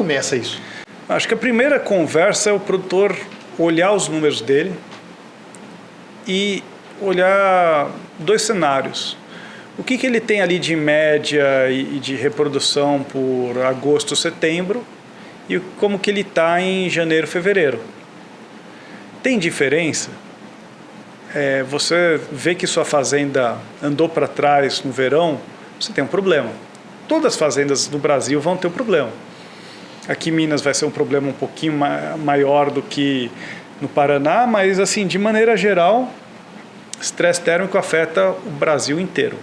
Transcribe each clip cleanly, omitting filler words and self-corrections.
começa isso? Acho que a primeira conversa é o produtor olhar os números dele e olhar dois cenários. O que ele tem ali de média e de reprodução por agosto, setembro e como que ele está em janeiro, fevereiro. Tem diferença? Você vê que sua fazenda andou para trás no verão, você tem um problema. Todas as fazendas do Brasil vão ter um problema. Aqui em Minas vai ser um problema um pouquinho maior do que no Paraná, mas assim, de maneira geral, estresse térmico afeta o Brasil inteiro.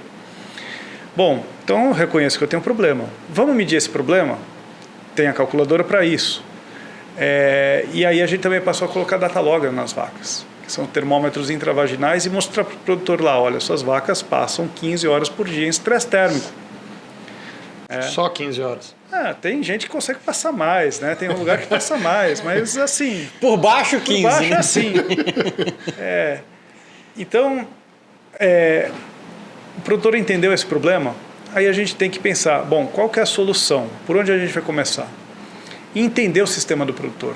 Bom, então eu reconheço que eu tenho um problema. Vamos medir esse problema? Tem a calculadora para isso. E aí a gente também passou a colocar datalog nas vacas, que são termômetros intravaginais, e mostrar para o produtor lá, olha, suas vacas passam 15 horas por dia em estresse térmico. Só 15 horas? Tem gente que consegue passar mais, né? Tem um lugar que passa mais, mas assim... Por baixo 15, Por baixo né? assim. Então, o produtor entendeu esse problema, aí a gente tem que pensar, bom, qual que é a solução? Por onde a gente vai começar? E entender o sistema do produtor.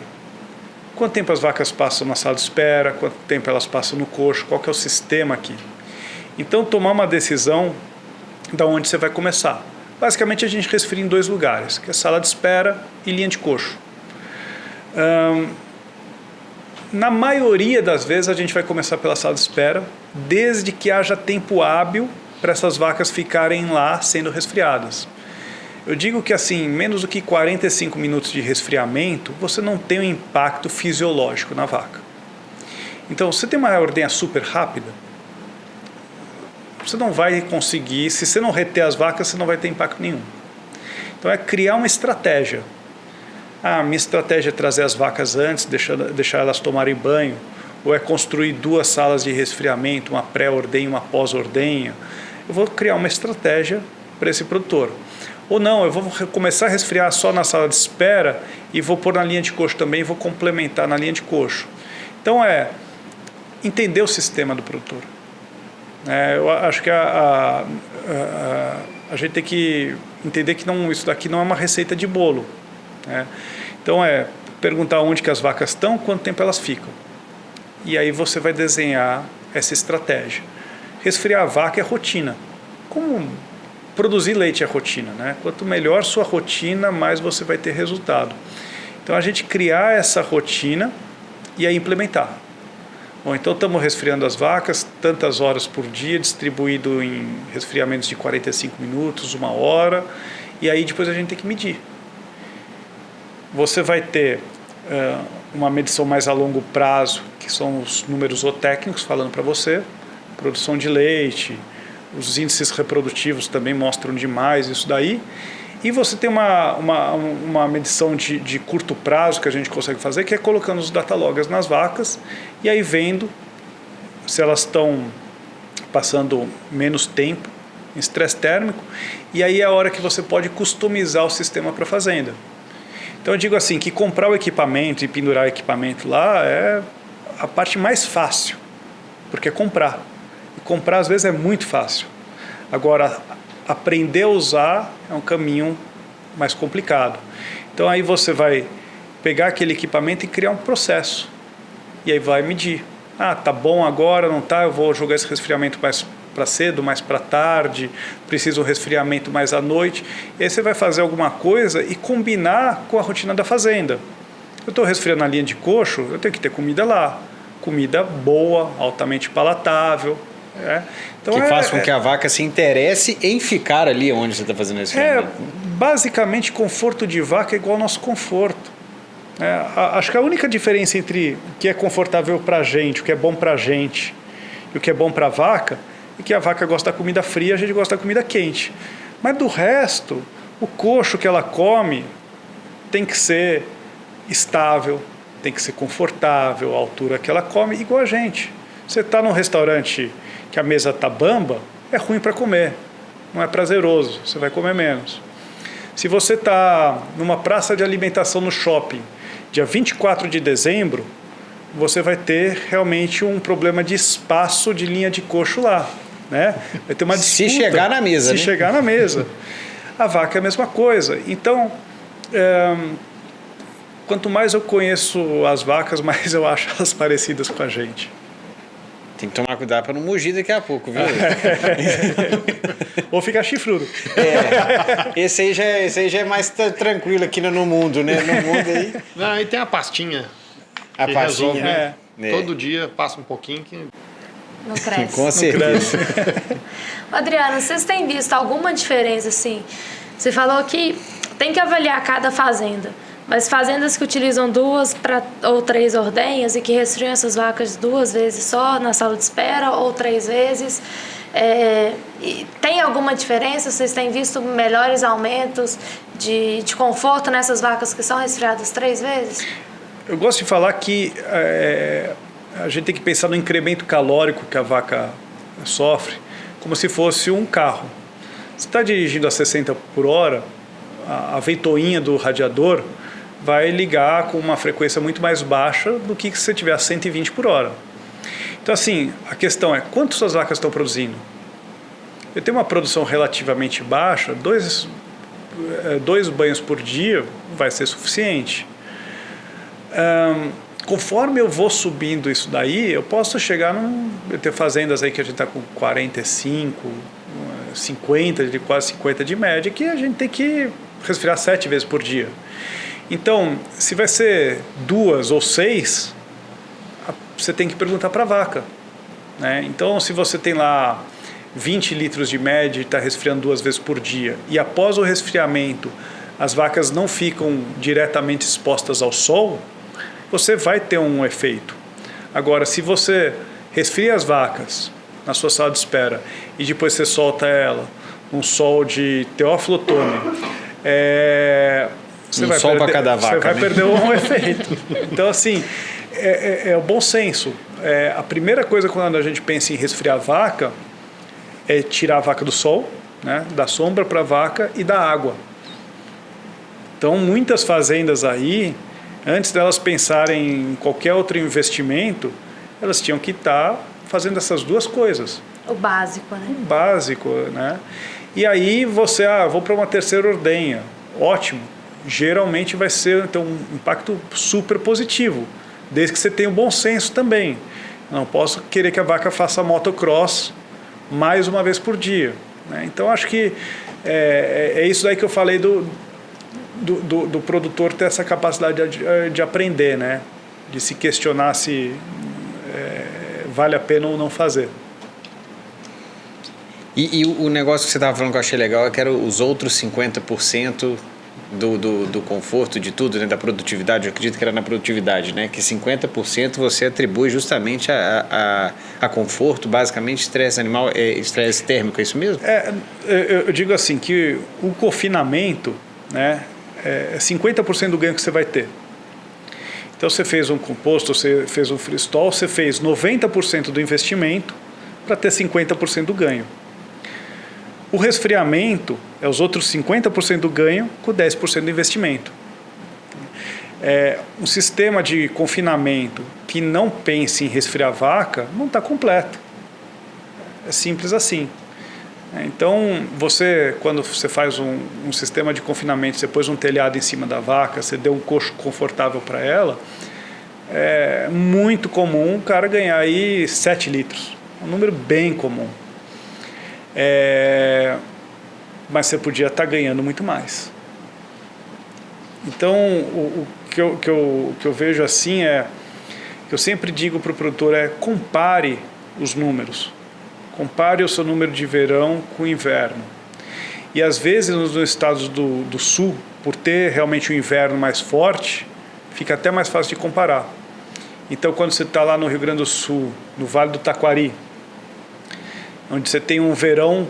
Quanto tempo as vacas passam na sala de espera, quanto tempo elas passam no coxo, qual que é o sistema aqui? Então, tomar uma decisão de onde você vai começar. Basicamente, a gente resfria em dois lugares, que é sala de espera e linha de coxo. Na maioria das vezes, a gente vai começar pela sala de espera, desde que haja tempo hábil para essas vacas ficarem lá sendo resfriadas. Eu digo que assim, menos do que 45 minutos de resfriamento, você não tem um impacto fisiológico na vaca. Então, se você tem uma ordenha super rápida, você não vai conseguir, se você não reter as vacas, você não vai ter impacto nenhum. Então, é criar uma estratégia. Minha estratégia é trazer as vacas antes, deixar elas tomarem banho, ou é construir duas salas de resfriamento, uma pré-ordenha e uma pós-ordenha. Eu vou criar uma estratégia para esse produtor. Ou não, eu vou começar a resfriar só na sala de espera e vou pôr na linha de coxo também e vou complementar na linha de coxo. Então, entender o sistema do produtor. Eu acho que a gente tem que entender que isso daqui não é uma receita de bolo. Então, perguntar onde que as vacas estão, quanto tempo elas ficam. E aí você vai desenhar essa estratégia. Resfriar a vaca é rotina. Como produzir leite é rotina, né? Quanto melhor sua rotina, mais você vai ter resultado. Então, a gente criar essa rotina e aí implementar. Bom, então estamos resfriando as vacas tantas horas por dia, distribuído em resfriamentos de 45 minutos, 1 hora, e aí depois a gente tem que medir. Você vai ter uma medição mais a longo prazo, que são os números zootécnicos falando para você, produção de leite, os índices reprodutivos também mostram demais isso daí, e você tem uma medição de curto prazo que a gente consegue fazer, que é colocando os datalogs nas vacas e aí vendo se elas estão passando menos tempo em estresse térmico, e aí é a hora que você pode customizar o sistema para a fazenda. Então eu digo assim, que comprar o equipamento e pendurar o equipamento lá é a parte mais fácil, porque é comprar. E comprar às vezes é muito fácil. Agora, aprender a usar é um caminho mais complicado. Então aí você vai pegar aquele equipamento e criar um processo. E aí vai medir. Tá bom agora, não tá? Eu vou jogar esse resfriamento mais para cedo, mais para tarde, preciso um resfriamento mais à noite. E aí você vai fazer alguma coisa e combinar com a rotina da fazenda. Eu estou resfriando na linha de coxo, eu tenho que ter comida lá. Comida boa, altamente palatável. Então que faça com que a vaca se interesse em ficar ali onde você está fazendo esse resfriamento. Basicamente, conforto de vaca é igual ao nosso conforto. Acho que a única diferença entre o que é confortável para a gente, o que é bom para a gente e o que é bom para a vaca, é que a vaca gosta da comida fria, a gente gosta da comida quente. Mas do resto, o coxo que ela come tem que ser estável, tem que ser confortável, a altura que ela come, igual a gente. Você está num restaurante que a mesa está bamba, é ruim para comer, não é prazeroso, você vai comer menos. Se você está numa praça de alimentação no shopping, dia 24 de dezembro, você vai ter realmente um problema de espaço de linha de coxo lá. Né? Vai ter uma disputa. Se chegar na mesa. Se chegar na mesa. A vaca é a mesma coisa. Então, quanto mais eu conheço as vacas, mais eu acho elas parecidas com a gente. Tem que tomar cuidado para não mugir daqui a pouco, viu? Ou ficar chifrudo. Esse aí já é mais tranquilo aqui no mundo, né? No mundo aí. Não, aí tem a pastinha. A que pastinha, resolve, né? Todo dia passa um pouquinho que... Não cresce. Com certeza. Adriano, vocês têm visto alguma diferença, assim? Você falou que tem que avaliar cada fazenda. Mas fazendas que utilizam 2 ou 3 ordenhas e que resfriam essas vacas 2 vezes só na sala de espera ou 3 vezes, tem alguma diferença? Vocês têm visto melhores aumentos de conforto nessas vacas que são resfriadas 3 vezes? Eu gosto de falar que a gente tem que pensar no incremento calórico que a vaca sofre como se fosse um carro. Você está dirigindo a 60 por hora, a ventoinha do radiador vai ligar com uma frequência muito mais baixa do que se você tiver a 120 por hora. Então, assim, a questão é, quanto suas vacas estão produzindo? Eu tenho uma produção relativamente baixa, 2 banhos por dia vai ser suficiente. Conforme eu vou subindo isso daí, eu posso chegar eu tenho fazendas aí que a gente está com 45, 50, quase 50 de média, que a gente tem que resfriar 7 vezes por dia. Então, se vai ser 2 ou 6, você tem que perguntar para a vaca, né? Então, se você tem lá 20 litros de média e está resfriando 2 vezes por dia, e após o resfriamento as vacas não ficam diretamente expostas ao sol, você vai ter um efeito. Agora, se você resfria as vacas na sua sala de espera e depois você solta ela num sol de Teófilo Otoni, você vai sol para cada vaca, você vai perder um efeito. Então, assim, é o bom senso. A primeira coisa quando a gente pensa em resfriar a vaca é tirar a vaca do sol, né, da sombra para a vaca e da água. Então, muitas fazendas aí, antes delas pensarem em qualquer outro investimento, elas tinham que estar fazendo essas 2 coisas. O básico, né? O básico, né? E aí você, vou para uma 3ª ordenha. Ótimo. Geralmente vai ser então, um impacto super positivo, desde que você tenha um bom senso também. Não posso querer que a vaca faça motocross mais uma vez por dia, né? Então, acho que é isso aí que eu falei do produtor ter essa capacidade de aprender, né? De se questionar se vale a pena ou não fazer. E o negócio que você estava falando que eu achei legal é que era os outros 50% do conforto, de tudo, né? Da produtividade. Eu acredito que era na produtividade, né? Que 50% você atribui justamente a conforto, basicamente estresse animal, estresse térmico, é isso mesmo? Eu digo assim, que o confinamento, né, é 50% do ganho que você vai ter. Então, você fez um composto, você fez um freestall, você fez 90% do investimento para ter 50% do ganho. O resfriamento é os outros 50% do ganho com 10% do investimento. Um sistema de confinamento que não pense em resfriar a vaca não está completo. É simples assim. Então, quando você faz um sistema de confinamento, você pôs um telhado em cima da vaca, você deu um coxo confortável para ela, é muito comum o cara ganhar aí 7 litros. Um número bem comum. Mas você podia estar ganhando muito mais. Então, o que eu vejo assim que eu sempre digo para o produtor compare os números. Compare o seu número de verão com o inverno. E às vezes nos estados do sul, por ter realmente um inverno mais forte, fica até mais fácil de comparar. Então, quando você está lá no Rio Grande do Sul, no Vale do Taquari, onde você tem um verão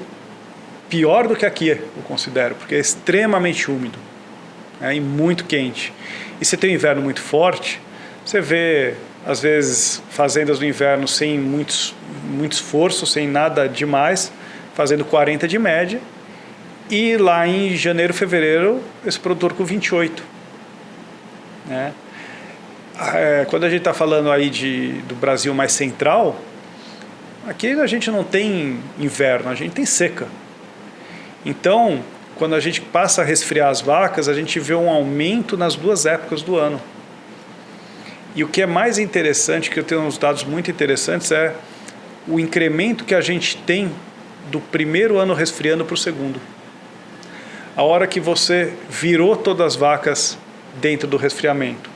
pior do que aqui, eu considero, porque é extremamente úmido, né, e muito quente. E você tem um inverno muito forte, você vê, às vezes, fazendas no inverno sem muito esforço, sem nada demais, fazendo 40 de média, e lá em janeiro, fevereiro, esse produtor com 28. Né? Quando a gente está falando aí do Brasil mais central, aqui a gente não tem inverno, a gente tem seca. Então, quando a gente passa a resfriar as vacas, a gente vê um aumento nas 2 épocas do ano. E o que é mais interessante, que eu tenho uns dados muito interessantes, é o incremento que a gente tem do primeiro ano resfriando para o segundo. A hora que você virou todas as vacas dentro do resfriamento,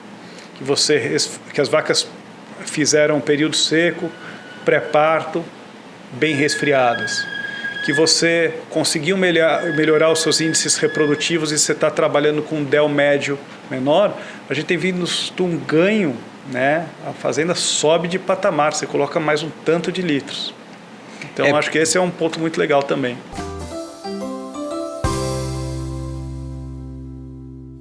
que as vacas fizeram um período seco, pré-parto, bem resfriadas, que você conseguiu melhorar os seus índices reprodutivos e você está trabalhando com um DEL médio menor, a gente tem visto um ganho, né? A fazenda sobe de patamar, você coloca mais um tanto de litros. Então acho que esse é um ponto muito legal também.